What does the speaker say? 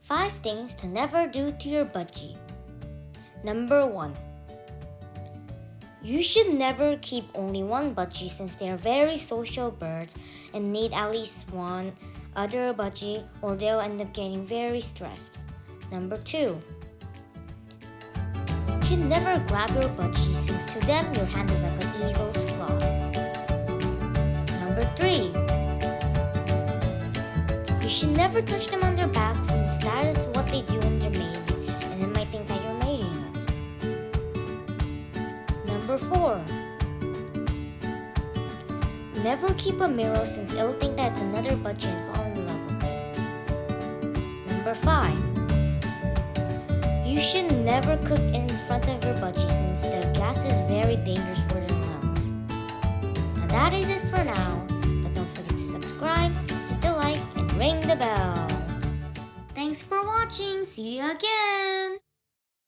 5 things to never do to your budgie. Number 1. You should never keep only one budgie since they are very social birds and need at least one other budgie or they'll end up getting very stressed. Number 2. You should never grab your budgie since to them your hand is like an eagle's claw. Number 3. You should never touch them on their back since that is what they do when they're mating and they might think that you're mating it. Number 4. Never keep a mirror since it'll think that it's another budgie and fall in love with it. Number 5. You should never cook in front of your budgie since the gas is very dangerous for their lungs. Now that is it for now, but don't forget to subscribe, hit the like, and ring the bell. Thanks for watching. See you again.